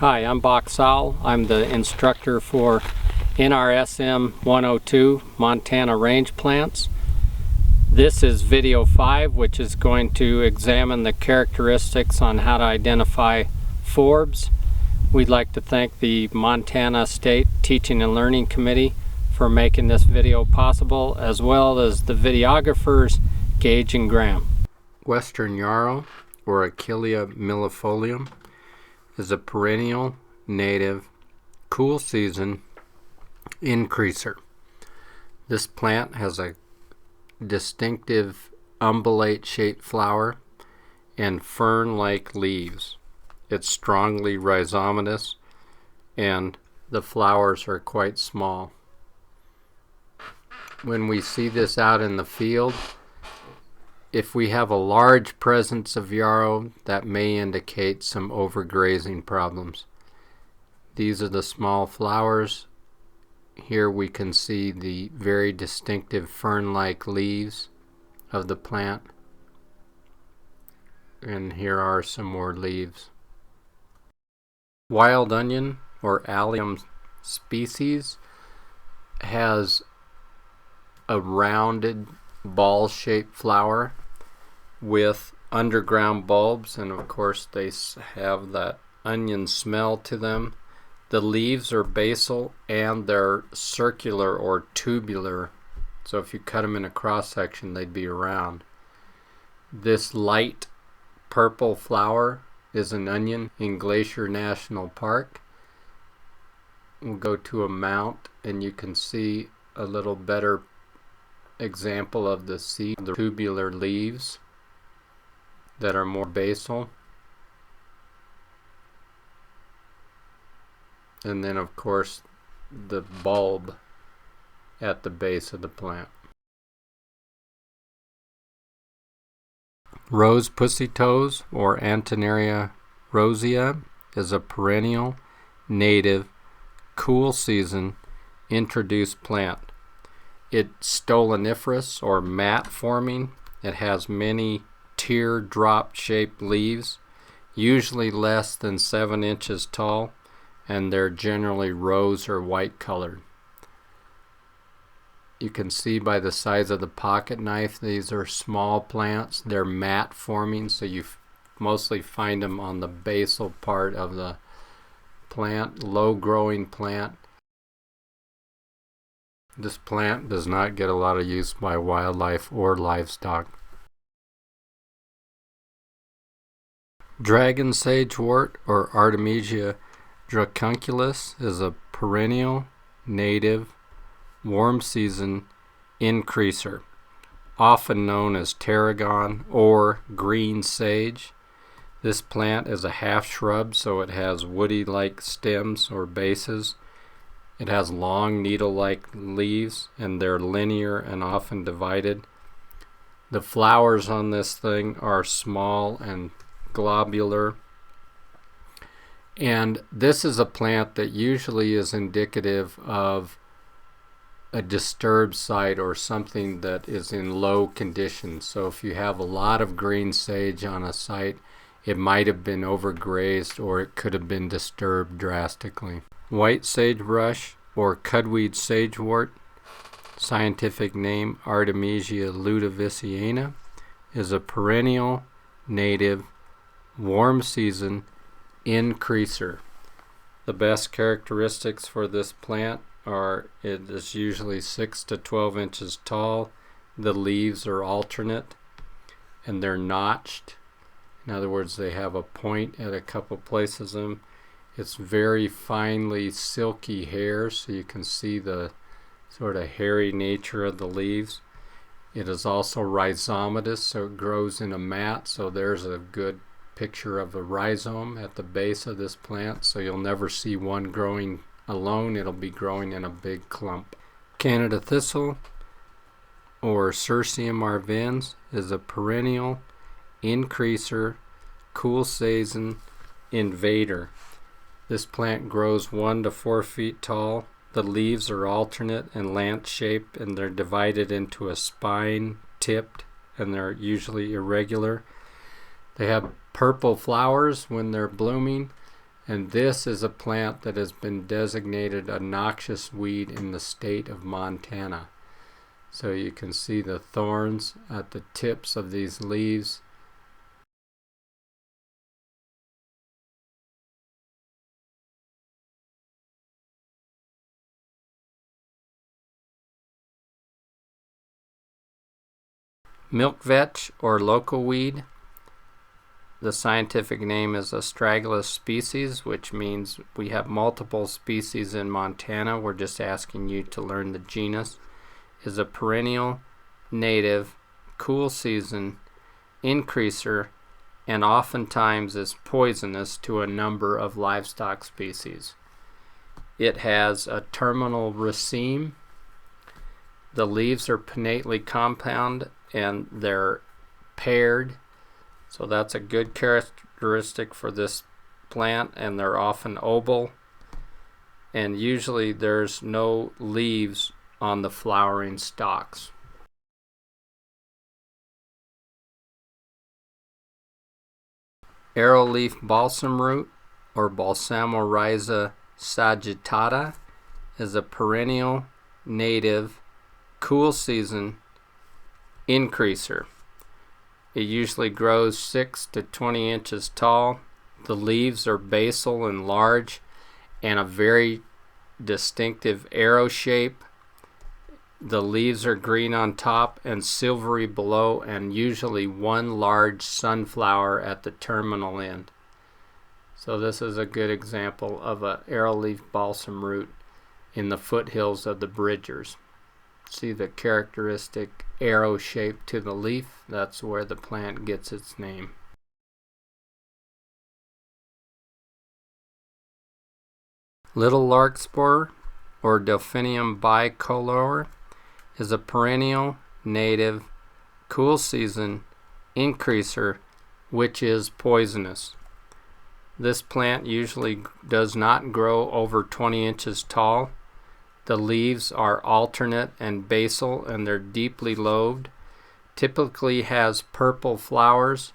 Hi, I'm Sowell. I'm the instructor for NRSM 102 Montana Range Plants. This is video 5, which is going to examine the characteristics on how to identify forbs. We'd like to thank the Montana State Teaching and Learning Committee for making this video possible, as well as the videographers Gage and Gramme. Western yarrow, or Achillea millefolium, is a perennial, native, cool season increaser. This plant has a distinctive umbellate shaped flower and fern-like leaves. It's strongly rhizomatous and the flowers are quite small. When we see this out in the field, if we have a large presence of yarrow, that may indicate some overgrazing problems. These are the small flowers. Here we can see the very distinctive fern-like leaves of the plant. And here are some more leaves. Wild onion, or Allium species, has a rounded ball-shaped flower with underground bulbs, and of course they have that onion smell to them. The leaves are basal and they're circular or tubular, so if you cut them in a cross section they'd be round. This light purple flower is an onion in Glacier National Park. We'll go to a mount and you can see a little better example of the seed, the tubular leaves that are more basal. And then of course the bulb at the base of the plant. Rose pussy toes, or Antonaria Rosia, is a perennial, native, cool season introduced plant. It's stoloniferous or mat forming. It has many teardrop shaped leaves, usually less than 7 inches tall, and they're generally rose or white colored. You can see by the size of the pocket knife these are small plants. They're mat forming, so you mostly find them on the basal part of the plant, low growing plant. This plant does not get a lot of use by wildlife or livestock. Dragon sagewort, or Artemisia dracunculus, is a perennial, native, warm season increaser, often known as tarragon or green sage. This plant is a half shrub, so it has woody-like stems or bases. It has long needle-like leaves and they're linear and often divided. The flowers on this thing are small and globular. And this is a plant that usually is indicative of a disturbed site or something that is in low condition. So if you have a lot of green sage on a site, it might have been overgrazed or it could have been disturbed drastically. White sagebrush, or cudweed sagewort, scientific name Artemisia ludoviciana, is a perennial, native, warm season increaser. The best characteristics for this plant are it is usually 6 to 12 inches tall. The leaves are alternate and they're notched. In other words, they have a point at a couple places of them. It's very finely silky hair, so you can see the sort of hairy nature of the leaves. It is also rhizomatous, so it grows in a mat, so there's a good picture of a rhizome at the base of this plant, so you'll never see one growing alone. It'll be growing in a big clump. Canada thistle, or Cirsium arvens, is a perennial, increaser, cool season invader. This plant grows 1 to 4 feet tall. The leaves are alternate and lance-shaped, and they're divided into a spine tipped, and they're usually irregular. They have purple flowers when they're blooming, And this is a plant that has been designated a noxious weed in the state of Montana. So you can see the thorns at the tips of these leaves. Milkvetch or local weed. The scientific name is Astragalus species, which means we have multiple species in Montana. We're just asking you to learn the genus. Is a perennial, native, cool season, increaser, and oftentimes is poisonous to a number of livestock species. It has a terminal raceme. The leaves are pinnately compound and they're paired, so that's a good characteristic for this plant, and they're often oval, and usually there's no leaves on the flowering stalks. Ery Leaf balsam root or Balsamorhiza sagittata is a perennial, native, cool season increaser. It usually grows 6 to 20 inches tall. The leaves are basal and large and a very distinctive arrow shape. The leaves are green on top and silvery below, and usually one large sunflower at the terminal end. So this is a good example of a Ery Leaf balsam root in the foothills of the Bridgers. See the characteristic arrow shape to the leaf? That's where the plant gets its name. Little Larkspur or Delphinium bicolor is a perennial, native, cool season increaser which is poisonous. This plant usually does not grow over 20 inches tall. The leaves are alternate and basal, and they're deeply lobed. Typically has purple flowers,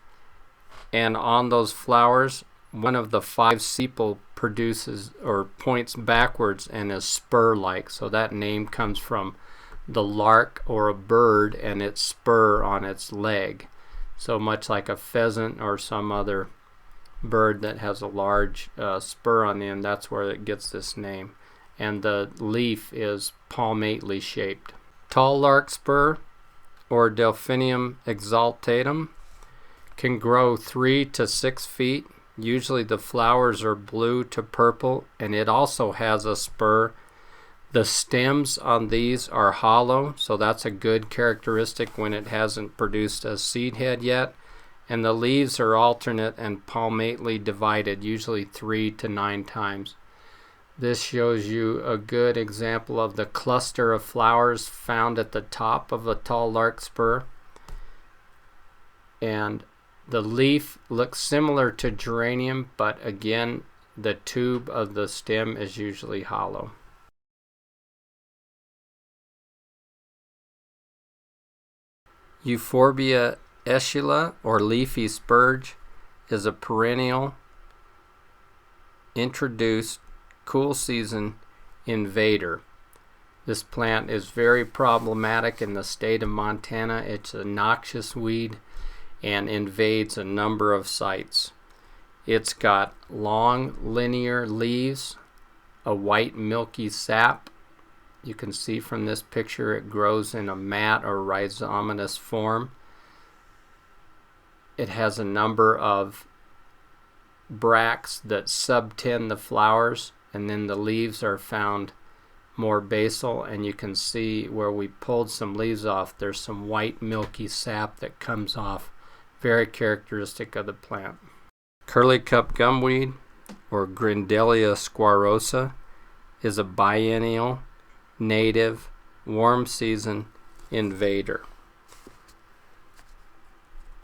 and on those flowers one of the 5 sepal produces or points backwards and is spur-like. So that name comes from the lark or a bird and its spur on its leg. So much like a pheasant or some other bird that has a large spur on the end, that's where it gets this name. And the leaf is palmately shaped. Tall larkspur or Delphinium exaltatum can grow 3 to 6 feet. Usually the flowers are blue to purple, and it also has a spur. The stems on these are hollow, so that's a good characteristic when it hasn't produced a seed head yet. And the leaves are alternate and palmately divided, usually 3 to 9 times. This shows you a good example of the cluster of flowers found at the top of a tall larkspur. And the leaf looks similar to geranium, but again, the tube of the stem is usually hollow. Euphorbia Achillea or leafy spurge is a perennial, introduced, cool season invader. This plant is very problematic in the state of Montana. It's a noxious weed and invades a number of sites. It's got long linear leaves, a white milky sap. You can see from this picture it grows in a mat or rhizomatous form. It has a number of bracts that subtend the flowers, and then the leaves are found more basal, and you can see where we pulled some leaves off, there's some white milky sap that comes off, very characteristic of the plant. Curly cup gumweed or Grindelia squarosa is a biennial, native, warm season invader.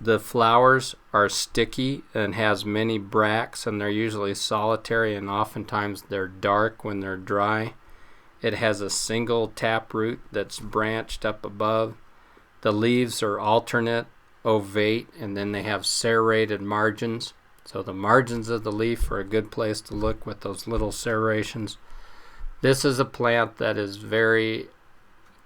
The flowers are sticky and has many bracts, and they're usually solitary, and oftentimes they're dark when they're dry. It has a single taproot that's branched up above. The leaves are alternate, ovate, and then they have serrated margins. So the margins of the leaf are a good place to look with those little serrations. This is a plant that is very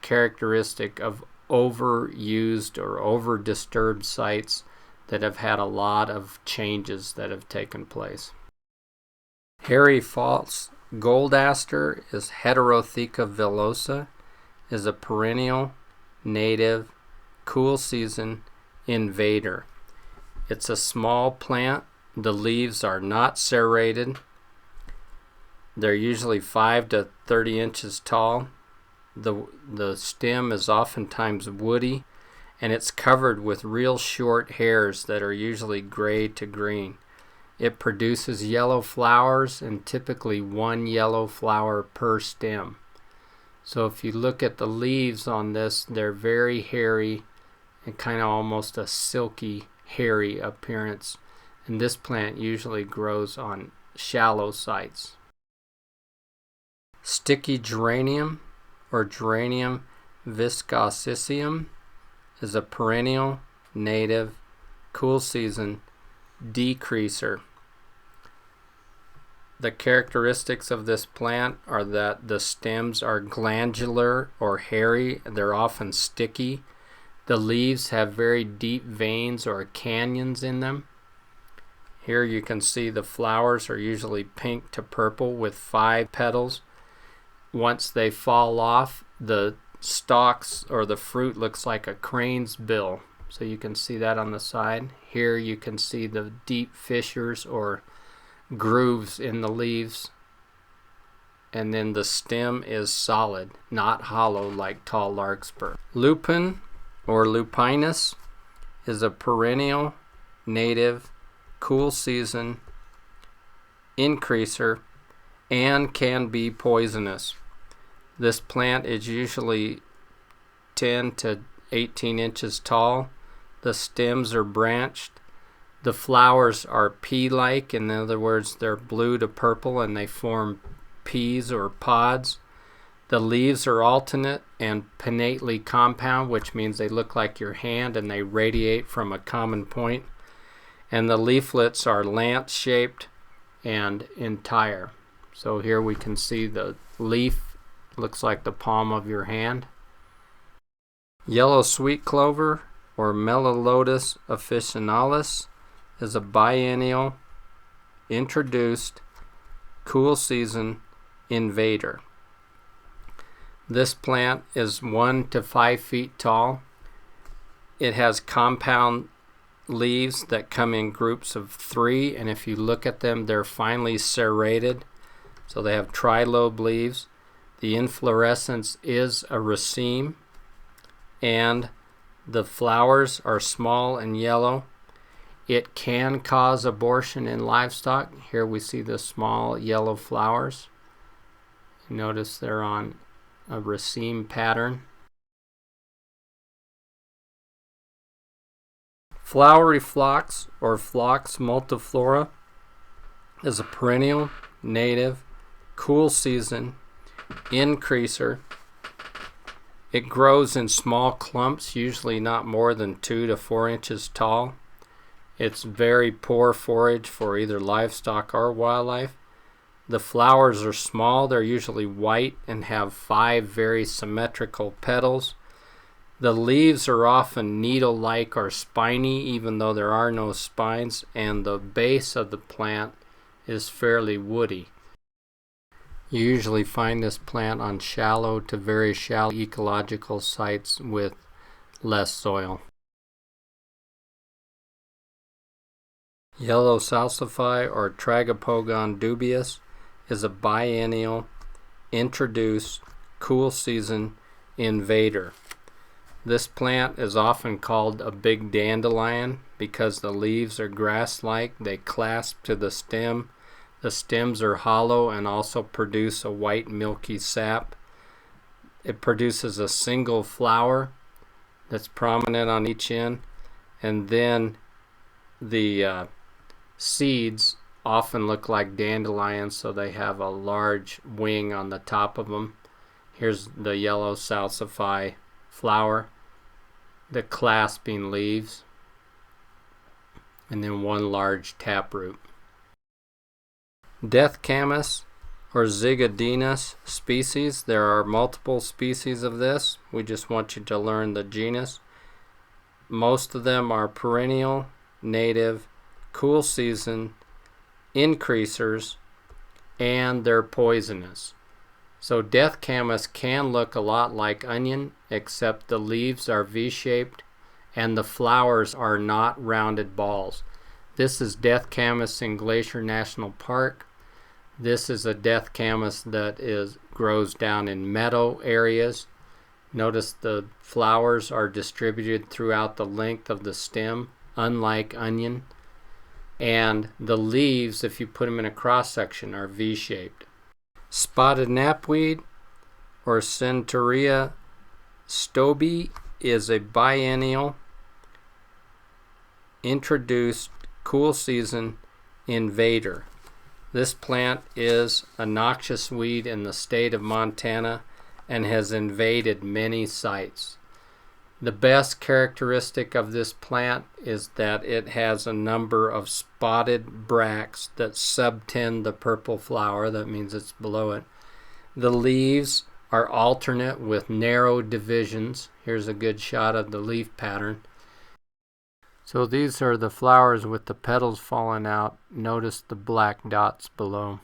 characteristic of overused or over disturbed sites that have had a lot of changes that have taken place. Hairy false gold aster is Heterotheca villosa, is a perennial, native, cool season invader. It's a small plant. The leaves are not serrated. They're usually 5 to 30 inches tall. The stem is oftentimes woody, and it's covered with real short hairs that are usually gray to green. It produces yellow flowers, and typically one yellow flower per stem. So if you look at the leaves on this, they're very hairy and kind of almost a silky, hairy appearance. And this plant usually grows on shallow sites. Sticky geranium, or Geranium viscosissima, is a perennial, native, cool season decreaser. The characteristics of this plant are that the stems are glandular or hairy. They're often sticky. The leaves have very deep veins or canyons in them. Here you can see the flowers are usually pink to purple with 5 petals. Once they fall off, the stalks or the fruit looks like a crane's bill. So you can see that on the side. Here you can see the deep fissures or grooves in the leaves. And then the stem is solid, not hollow like tall larkspur. Lupin or lupinus is a perennial, native, cool season increaser and can be poisonous. This plant is usually 10 to 18 inches tall. The stems are branched. The flowers are pea-like. In other words, they're blue to purple and they form peas or pods. The leaves are alternate and pinnately compound, which means they look like your hand and they radiate from a common point. And the leaflets are lance-shaped and entire. So here we can see the leaf looks like the palm of your hand. Yellow sweet clover or Lotus officinalis is a biennial, introduced, cool season invader. This plant is 1 to 5 feet tall. It has compound leaves that come in groups of 3, and if you look at them, they're finely serrated. So they have trilobe leaves. The inflorescence is a raceme, and the flowers are small and yellow. It can cause abortion in livestock. Here we see the small yellow flowers. Notice they're on a raceme pattern. Flowery phlox or Phlox multiflora is a perennial, native, cool season increaser. It grows in small clumps, usually not more than 2 to 4 inches tall. It's very poor forage for either livestock or wildlife. The flowers are small. They're usually white and have 5 very symmetrical petals. The leaves are often needle-like or spiny, even though there are no spines, and the base of the plant is fairly woody. You usually find this plant on shallow to very shallow ecological sites with less soil. Yellow salsify or Tragopogon dubius is a biennial, introduced, cool season invader. This plant is often called a big dandelion because the leaves are grass-like. They clasp to the stem. The stems are hollow and also produce a white milky sap. It produces a single flower that's prominent on each end, and then the seeds often look like dandelions, so they have a large wing on the top of them. Here's the yellow salsify flower, the clasping leaves. and then one large taproot. Death camas or Zygodinus species. There are multiple species of this. We just want you to learn the genus. Most of them are perennial, native, cool season, increasers, and they're poisonous. So death camas can look a lot like onion, except the leaves are V-shaped and the flowers are not rounded balls. This is death camas in Glacier National Park. This is a death camas that grows down in meadow areas. Notice the flowers are distributed throughout the length of the stem, unlike onion. And the leaves, if you put them in a cross-section, are V-shaped. Spotted knapweed or Centaurea stobi is a biennial introduced cool season invader. This plant is a noxious weed in the state of Montana and has invaded many sites. The best characteristic of this plant is that it has a number of spotted bracts that subtend the purple flower. That means it's below it. The leaves are alternate with narrow divisions. Here's a good shot of the leaf pattern. So these are the flowers with the petals falling out. Notice the black dots below.